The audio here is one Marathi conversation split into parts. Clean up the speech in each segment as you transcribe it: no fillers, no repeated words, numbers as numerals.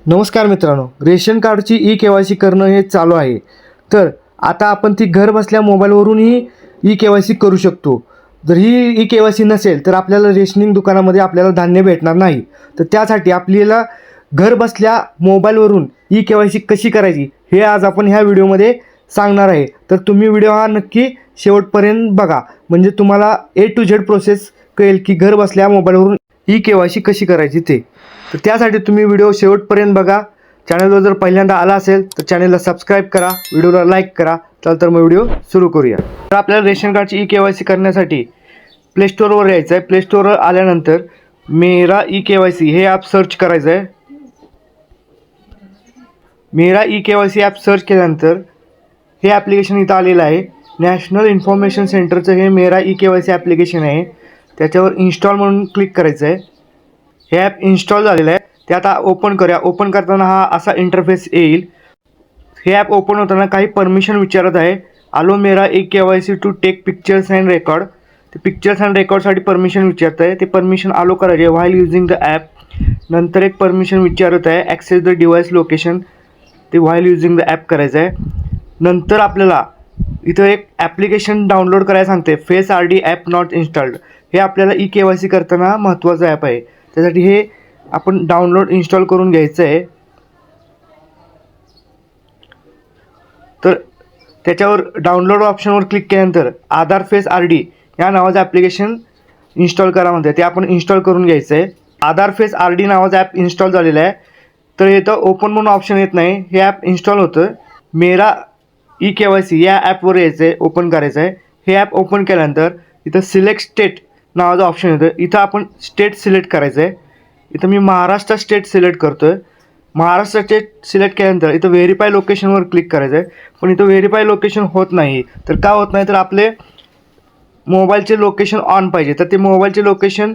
नमस्कार मित्रांनो, रेशन कार्डची ई-के-वाय-सी करणं हे चालू आहे. तर आता आपण ती घर बसल्या मोबाईलवरूनही ई-के-वाय-सी करू शकतो. जर ही ई-के-वाय-सी नसेल तर आपल्याला रेशनिंग दुकानामध्ये आपल्याला धान्य भेटणार नाही. तर त्यासाठी आपल्याला घर बसल्या मोबाईलवरून ई-के-वाय-सी कशी करायची हे आज आपण ह्या व्हिडिओमध्ये सांगणार आहे. तर तुम्ही व्हिडिओ हा नक्की शेवटपर्यंत बघा, म्हणजे तुम्हाला A to Z प्रोसेस कळेल की घर बसल्या मोबाईलवरून ई-के-वाय-सी कशी करायची ते. तर त्यासाठी तुम्ही व्हिडिओ शेवटपर्यंत बघा. चॅनलवर जर पहिल्यांदा आला असेल तर चॅनलला सबस्क्राईब करा, व्हिडिओला लाईक करा. चल तर मग व्हिडिओ सुरू करूया. तर आपल्याला रेशन कार्डची ई-के-वाय-सी करण्यासाठी प्ले स्टोअरवर यायचं आहे. प्ले स्टोअरवर आल्यानंतर मेरा ई-के-वाय-सी हे ॲप सर्च करायचं आहे. मेरा ई-के-वाय-सी ॲप सर्च केल्यानंतर हे ॲप्लिकेशन इथं आलेलं आहे. नॅशनल इन्फॉर्मेशन सेंटरचं हे मेरा ई-के-वाय-सी ॲप्लिकेशन आहे. त्याच्यावर इन्स्टॉल म्हणून क्लिक करायचं आहे. हे ॲप इन्स्टॉल झालेलं आहे. ते आता ओपन करूया. ओपन करताना हा असा इंटरफेस येईल. हे ॲप ओपन होताना काही परमिशन विचारत आहे. आलो मेरा eKYC to take pictures and record. ते पिक्चर्स अँड रेकॉर्डसाठी परमिशन विचारत आहे. ते परमिशन आलो करायचे व्हाईल युझिंग द ॲप. नंतर एक परमिशन विचारत आहे ॲक्सेस द डिव्हाइस लोकेशन. ते व्हाईल युझिंग द ॲप करायचं आहे. नंतर आपल्याला इथं एक ॲप्लिकेशन डाउनलोड करायला सांगते, face RD app not installed. हे आपल्याला ई-के-वाय-सी करताना महत्त्वाचं ॲप आहे. त्यासाठी हे आपण डाउनलोड इन्स्टॉल करून घ्यायचं आहे. तर त्याच्यावर डाउनलोड ऑप्शनवर क्लिक केल्यानंतर आधार फेस RD या नावाचं ॲप्लिकेशन इन्स्टॉल करा म्हणते, ते आपण इन्स्टॉल करून घ्यायचं आहे. आधार फेस RD नावाचं ॲप इन्स्टॉल झालेलं आहे. तर इथं ओपन म्हणून ऑप्शन येत नाही, हे ॲप इन्स्टॉल होतं. मेरा ई-के-वाय-सी या ॲपवर यायचं आहे, ओपन करायचं आहे. हे ॲप ओपन केल्यानंतर इथं सिलेक्ट स्टेट नावाचं ऑप्शन येतं. इथं आपण स्टेट सिलेक्ट करायचं आहे. इथं मी महाराष्ट्र स्टेट सिलेक्ट करतो आहे. महाराष्ट्र स्टेट सिलेक्ट केल्यानंतर इथं व्हेरीफाय लोकेशनवर क्लिक करायचं आहे. पण इथं व्हेरीफाय लोकेशन होत नाही. तर का होत नाही, तर आपले मोबाईलचे लोकेशन ऑन पाहिजे. तर ते मोबाईलचे लोकेशन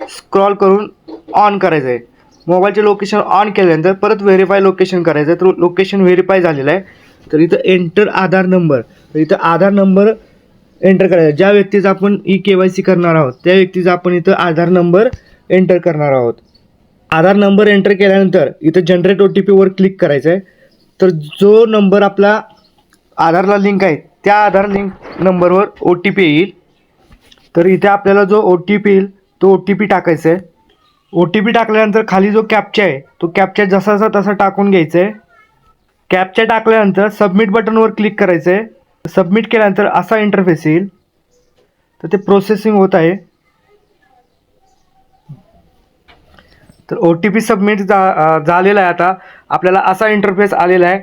स्क्रॉल करून ऑन करायचं आहे. मोबाईलचे लोकेशन ऑन केल्यानंतर परत व्हेरीफाय लोकेशन करायचं आहे. तर लोकेशन व्हेरीफाय झालेलं आहे. तर इथं एंटर आधार नंबर. तर इथं आधार नंबर एंटर करायचा. ज्या व्यक्तीचा आपण ई-के-वाय-सी करणार आहोत त्या व्यक्तीचा आपण इथं आधार नंबर एंटर करणार आहोत. आधार नंबर एंटर केल्यानंतर इथं जनरेट OTPवर क्लिक करायचं आहे. तर जो नंबर आपला आधारला लिंक आहे त्या आधार लिंक नंबरवर OTP येईल. तर इथे आपल्याला जो OTP येईल तो OTP टाकायचा आहे. OTP टाकल्यानंतर खाली जो कॅप्चा आहे तो कॅप्चा जसाचा तसा टाकून घ्यायचा आहे. कॅप्चा टाकल्यानंतर सबमिट बटनवर क्लिक करायचं आहे. सबमिट केल्यानंतर असा इंटरफेस येईल. तर ते प्रोसेसिंग होत आहे. तर OTP सबमिट झालेला आहे. आता आपल्याला असा इंटरफेस आलेला आहे.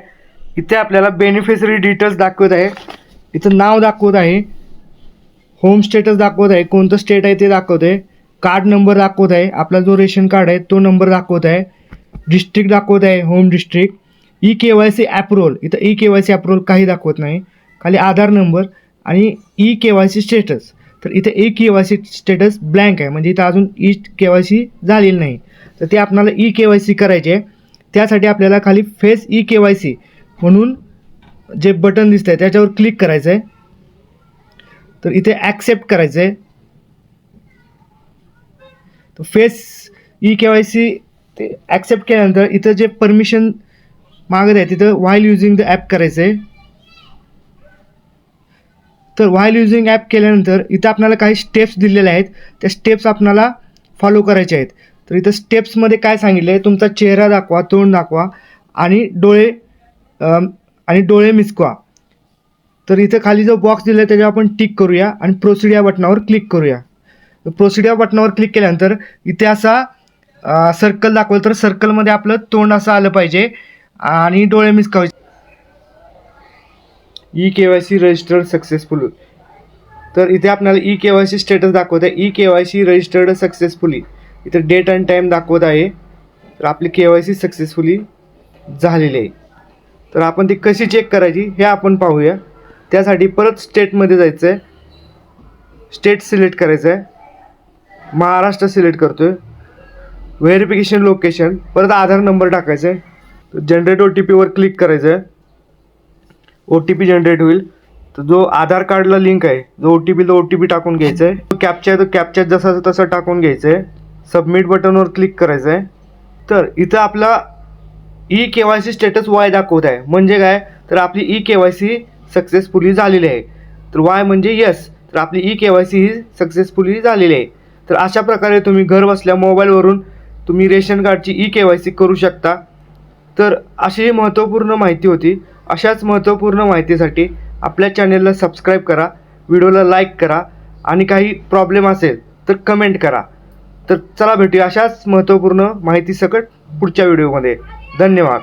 इथे आपल्याला बेनिफिशरी डिटेल्स दाखवत आहे. इथं नाव दाखवत आहे, होम स्टेटस दाखवत आहे, कोणतं स्टेट आहे ते दाखवत आहे, कार्ड नंबर दाखवत आहे, आपला जो रेशन कार्ड आहे तो नंबर दाखवत आहे, डिस्ट्रिक्ट दाखवत आहे, होम डिस्ट्रिक्ट. ई-के-वाय-सी ॲप्रोल, इथं ई-के-वाय-सी ॲप्रोल काही दाखवत नाही. खाली आधार नंबर आणि ई-के-वाय-सी स्टेटस. तर इथे ई-के-वाय-सी स्टेटस ब्लँक आहे, म्हणजे इथं अजून ई-के-वाय-सी झालेली नाही. तर ते आपल्याला ई-के-वाय-सी करायचे आहे. त्यासाठी आपल्याला खाली फेस ई-के-वाय-सी म्हणून जे बटन दिसतं आहे त्याच्यावर क्लिक करायचं आहे. तर इथे ॲक्सेप्ट करायचं आहे. तर फेस ई-के-वाय-सी ते ॲक्सेप्ट केल्यानंतर इथं जे परमिशन मागत आहे तिथं व्हाईल युझिंग द ॲप करायचं आहे. तर व्हाईल युझिंग ॲप केल्यानंतर इथं आपल्याला काही स्टेप्स दिलेल्या आहेत, त्या स्टेप्स आपल्याला फॉलो करायच्या आहेत. तर इथं स्टेप्समध्ये काय सांगितलं आहे, तुमचा चेहरा दाखवा, तोंड दाखवा आणि डोळे मिचकवा. तर इथं खाली जो बॉक्स दिला आहे त्याच्यावर आपण टिक करूया आणि प्रोसीड या बटनावर क्लिक करूया. प्रोसीड या बटनावर क्लिक केल्यानंतर इथे असा सर्कल दाखवलं, तर सर्कलमध्ये आपलं तोंड असं आलं पाहिजे आणि डोळे मिचकावायचे. ई-के-वाय-सी रजिस्टर्ड सक्सेसफुली. तर इथे आपल्याला ई-के-वाय-सी स्टेटस दाखवत आहे, ई-के-वाय-सी रजिस्टर्ड सक्सेसफुली. इथे डेट अँड टाईम दाखवत आहे. तर आपली के-वाय-सी सक्सेसफुली झालेली आहे. तर आपण ती कशी चेक करायची हे आपण पाहूया. त्यासाठी परत स्टेटमध्ये जायचं आहे. स्टेट सिलेक्ट करायचं आहे. महाराष्ट्र सिलेक्ट करतो आहे. व्हेरिफिकेशन लोकेशन, परत आधार नंबर टाकायचा आहे. जनरेट OTPवर क्लिक करायचं आहे. OTP जनरेट होईल. तर जो आधार कार्डला लिंक आहे, जो OTP टाकून घ्यायचा आहे. जो कॅप्चा आहे तो कॅप्चा जसा तसा टाकून घ्यायचा आहे. सबमिट बटनवर क्लिक करायचं आहे. तर इथं आपला ई-KYC स्टेटस वाय दाखवत आहे. म्हणजे काय, तर आपली ई-KYC सक्सेसफुली झालेली आहे. तर वाय म्हणजे यस, तर आपली ई-KYC ही सक्सेसफुली झालेली आहे. तर अशा प्रकारे तुम्ही घर बसल्या मोबाईलवरून तुम्ही रेशन कार्डची ई-KYC करू शकता. तर अशी महत्त्वपूर्ण माहिती होती. अशाच महत्त्वपूर्ण माहितीसाठी आपल्या चॅनेलला सबस्क्राईब करा, व्हिडिओला लाईक करा आणि काही प्रॉब्लेम असेल तर कमेंट करा. तर चला भेटूया अशाच महत्त्वपूर्ण माहितीसकट पुढच्या व्हिडिओमध्ये. धन्यवाद.